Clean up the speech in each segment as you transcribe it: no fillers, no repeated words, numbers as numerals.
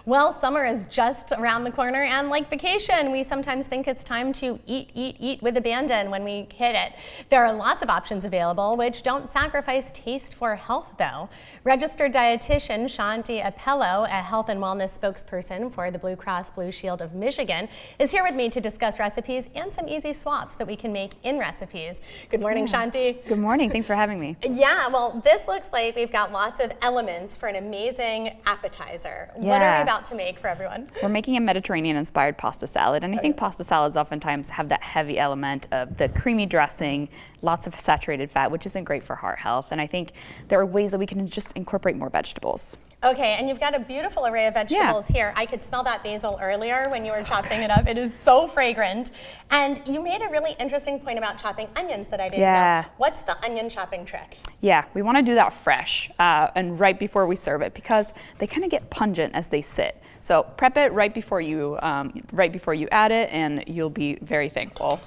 Well, summer is just around the corner, and like vacation, we sometimes think it's time to eat with abandon when we hit it. There are lots of options available which don't sacrifice taste for health, though. Registered dietitian Shanti Appello, a health and wellness spokesperson for the Blue Cross Blue Shield of Michigan, is here with me to discuss recipes and some easy swaps that we can make in recipes. Good morning, Shanti. Good morning. Thanks for having me. Yeah, well, this looks like we've got lots of elements for an amazing appetizer. What are we about to make for everyone? We're making a Mediterranean-inspired pasta salad, and I think pasta salads oftentimes have that heavy element of the creamy dressing, lots of saturated fat, which isn't great for heart health, and I think there are ways that we can just incorporate more vegetables. Okay, and you've got a beautiful array of vegetables here. I could smell that basil earlier when you were chopping it up. It is so fragrant. And you made a really interesting point about chopping onions that I didn't know. What's the onion chopping trick? Yeah, we want to do that fresh and right before we serve it because they kind of get pungent as they sit. So prep it right before you add it, and you'll be very thankful.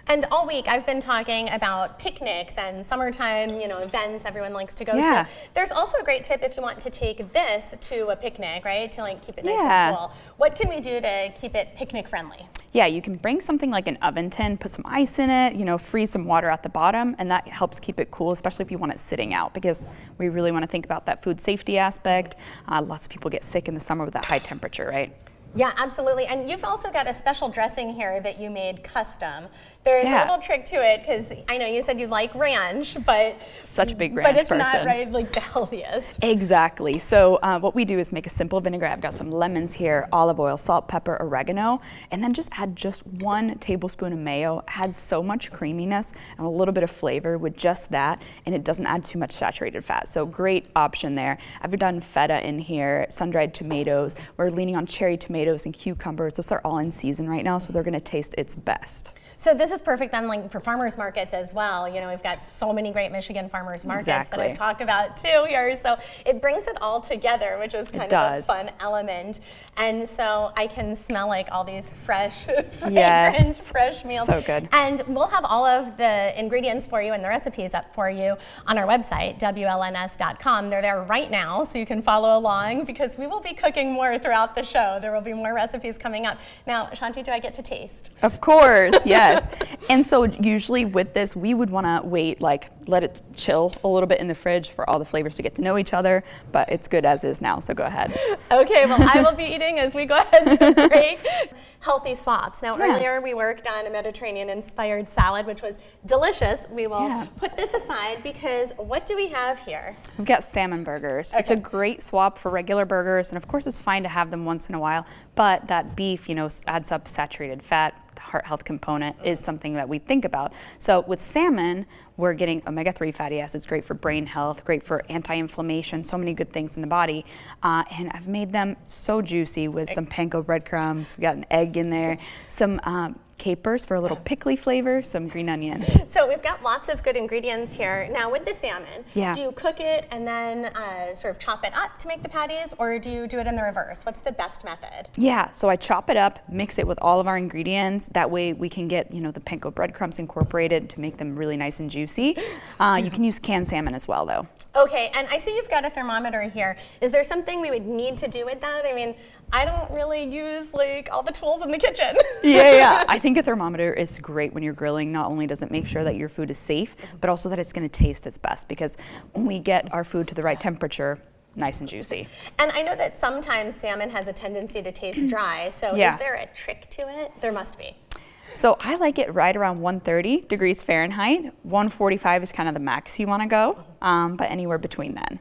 And all week I've been talking about picnics and summertime, events everyone likes to go to. There's also a great tip if you want to take this to a picnic, right? To keep it nice and cool. What can we do to keep it picnic friendly? Yeah, you can bring something like an oven tin, put some ice in it, freeze some water at the bottom, and that helps keep it cool, especially if you want it sitting out, because we really want to think about that food safety aspect. Lots of people get sick in the summer with that high temperature, right? Yeah, absolutely. And you've also got a special dressing here that you made custom. There's a little trick to it, because I know you said you like ranch, but such a big ranch but it's person. not the healthiest. Exactly. So what we do is make a simple vinaigrette. I've got some lemons here, olive oil, salt, pepper, oregano, and then just add just 1 tablespoon of mayo. Adds so much creaminess and a little bit of flavor with just that, and it doesn't add too much saturated fat. So great option there. I've done feta in here, sun-dried tomatoes. We're leaning on cherry tomatoes and cucumbers. Those are all in season right now, so they're going to taste its best. So this is perfect then for farmers markets as well. We've got so many great Michigan farmers markets that I've talked about too here. So it brings it all together, which is kind of a fun element. And so I can smell all these fresh, fragrant, fresh meals. So good. And we'll have all of the ingredients for you and the recipes up for you on our website, WLNS.com. They're there right now, so you can follow along, because we will be cooking more throughout the show. There will be more recipes coming up. Now, Shanti, do I get to taste? Of course, yes. And so usually with this, we would want to wait, let it chill a little bit in the fridge for all the flavors to get to know each other, but it's good as is now, so go ahead. Okay, well, I will be eating as we go ahead to break. Healthy swaps. Now, earlier we worked on a Mediterranean-inspired salad, which was delicious. We will put this aside, because what do we have here? We've got salmon burgers. It's a great swap for regular burgers, and of course it's fine to have them once in a while, but that beef, adds up saturated fat. The heart health component is something that we think about. So with salmon, we're getting omega-3 fatty acids, great for brain health, great for anti-inflammation, so many good things in the body. And I've made them so juicy with some panko breadcrumbs. We've got an egg in there, some capers for a little pickly flavor, some green onion. So we've got lots of good ingredients here. Now with the salmon, do you cook it and then sort of chop it up to make the patties, or do you do it in the reverse? What's the best method? Yeah, so I chop it up, mix it with all of our ingredients. That way we can get, the panko breadcrumbs incorporated to make them really nice and juicy. You can use canned salmon as well, though. Okay, and I see you've got a thermometer here. Is there something we would need to do with that? I mean, I don't really use all the tools in the kitchen. Yeah. I think a thermometer is great when you're grilling. Not only does it make sure that your food is safe, but also that it's going to taste its best, because when we get our food to the right temperature, nice and juicy. And I know that sometimes salmon has a tendency to taste dry, so is there a trick to it? There must be. So I like it right around 130 degrees Fahrenheit. 145 is kind of the max you want to go, but anywhere between then,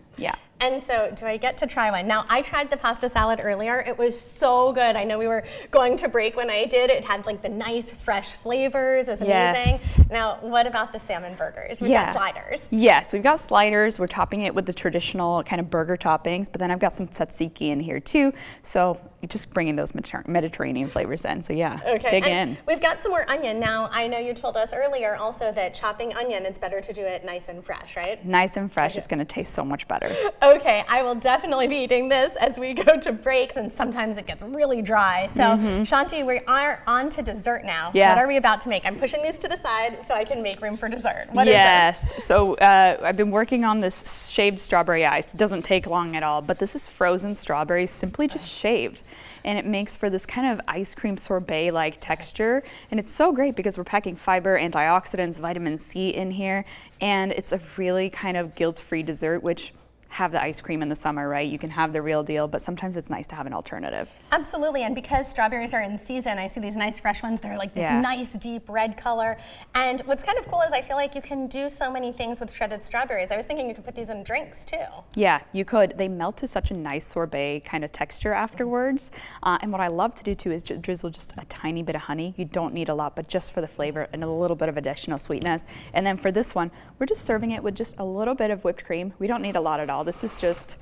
And so do I get to try one? Now, I tried the pasta salad earlier. It was so good. I know we were going to break when I did. It had the nice fresh flavors. It was amazing. Now, what about the salmon burgers? We've got sliders. Yes, we've got sliders. We're topping it with the traditional kind of burger toppings, but then I've got some tzatziki in here too. So just bringing those Mediterranean flavors in. So yeah, Okay. dig And in. we've got some more onion. Now, I know you told us earlier also that chopping onion, it's better to do it nice and fresh, right? Nice and fresh. It's going to taste so much better. Okay, I will definitely be eating this as we go to break, and sometimes it gets really dry. So, Shanti, we are on to dessert now. Yeah. What are we about to make? I'm pushing these to the side so I can make room for dessert. What is Yes. So I've been working on this shaved strawberry ice. It doesn't take long at all, but this is frozen strawberries, simply just shaved. And it makes for this kind of ice cream sorbet-like texture. And it's so great because we're packing fiber, antioxidants, vitamin C in here. And it's a really kind of guilt-free dessert, which have the ice cream in the summer, right? You can have the real deal, but sometimes it's nice to have an alternative. Absolutely, and because strawberries are in season, I see these nice fresh ones. They're like this nice deep red color. And what's kind of cool is I feel like you can do so many things with shredded strawberries. I was thinking you could put these in drinks too. Yeah, you could. They melt to such a nice sorbet kind of texture afterwards. And what I love to do too is drizzle just a tiny bit of honey. You don't need a lot, but just for the flavor and a little bit of additional sweetness. And then for this one, we're just serving it with just a little bit of whipped cream. We don't need a lot at all. This is just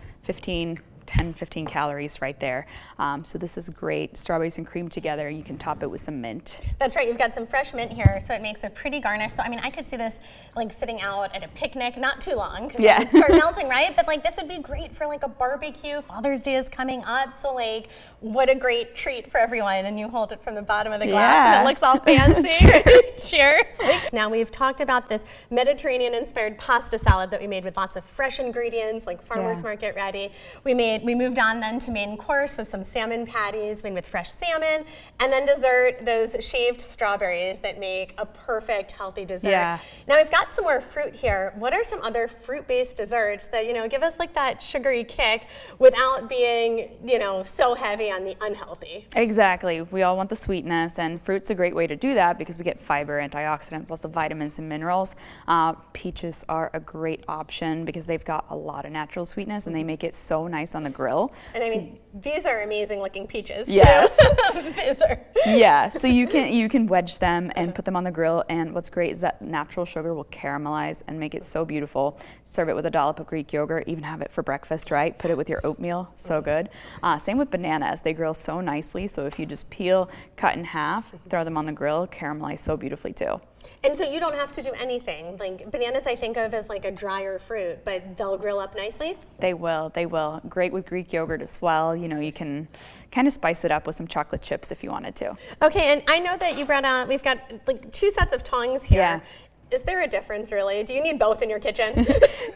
10, 15 calories right there. So this is great. Strawberries and cream together. You can top it with some mint. That's right, you've got some fresh mint here, so it makes a pretty garnish. So I mean, I could see this like sitting out at a picnic, not too long, because it would start melting, right? But like this would be great for like a barbecue. Father's Day is coming up, so like what a great treat for everyone. And you hold it from the bottom of the glass and it looks all fancy. Cheers. Now we've talked about this Mediterranean-inspired pasta salad that we made with lots of fresh ingredients, like farmer's market ready. We moved on then to main course with some salmon patties made with fresh salmon, and then dessert, those shaved strawberries that make a perfect healthy dessert. Yeah. Now we've got some more fruit here. What are some other fruit-based desserts that, you know, give us like that sugary kick without being, you know, so heavy on the unhealthy? Exactly. We all want the sweetness, and fruit's a great way to do that because we get fiber, antioxidants, lots of vitamins and minerals. Peaches are a great option because they've got a lot of natural sweetness and they make it so nice on the grill. And I mean, these are amazing looking peaches yes. too. These are. Yeah, so you can wedge them and put them on the grill, and what's great is that natural sugar will caramelize and make it so beautiful. Serve it with a dollop of Greek yogurt, even have it for breakfast, right? Put it with your oatmeal, so good. Same with bananas, they grill so nicely, so if you just peel, cut in half, throw them on the grill, caramelize so beautifully too. And so you don't have to do anything. Like bananas I think of as like a drier fruit, but they'll grill up nicely? They will. Great with Greek yogurt as well. You know, you can kind of spice it up with some chocolate chips if you wanted to. Okay, and I know that you brought out, we've got like 2 sets of tongs here. Yeah. Is there a difference really? Do you need both in your kitchen?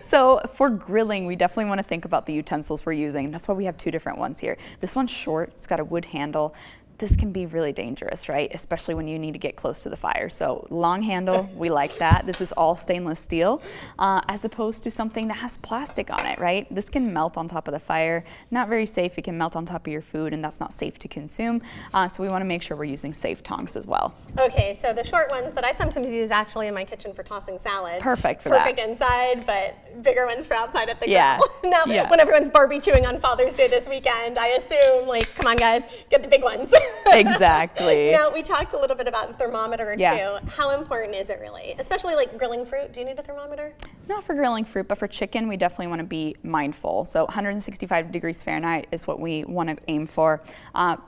So for grilling, we definitely want to think about the utensils we're using. That's why we have 2 different ones here. This one's short, it's got a wood handle. This can be really dangerous, right? Especially when you need to get close to the fire. So long handle, we like that. This is all stainless steel, as opposed to something that has plastic on it, right? This can melt on top of the fire. Not very safe. It can melt on top of your food, and that's not safe to consume. So we want to make sure we're using safe tongs as well. Okay, so the short ones that I sometimes use actually in my kitchen for tossing salad. Perfect for that. Perfect inside, but bigger ones for outside at the Yeah. grill. Now, when everyone's barbecuing on Father's Day this weekend, I assume, like, come on guys, get the big ones. Exactly. Now, we talked a little bit about the thermometer Yeah. too. How important is it really? Especially like grilling fruit, do you need a thermometer? Not for grilling fruit, but for chicken, we definitely want to be mindful. So 165 degrees Fahrenheit is what we want to aim for.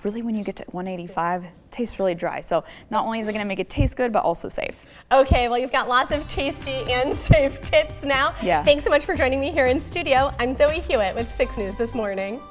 Really, when you get to 185, it tastes really dry. So not only is it going to make it taste good, but also safe. Okay, well, you've got lots of tasty and safe tips now. Yeah. Thanks so much for joining me here in studio. I'm Zoe Hewitt with 6 News This Morning.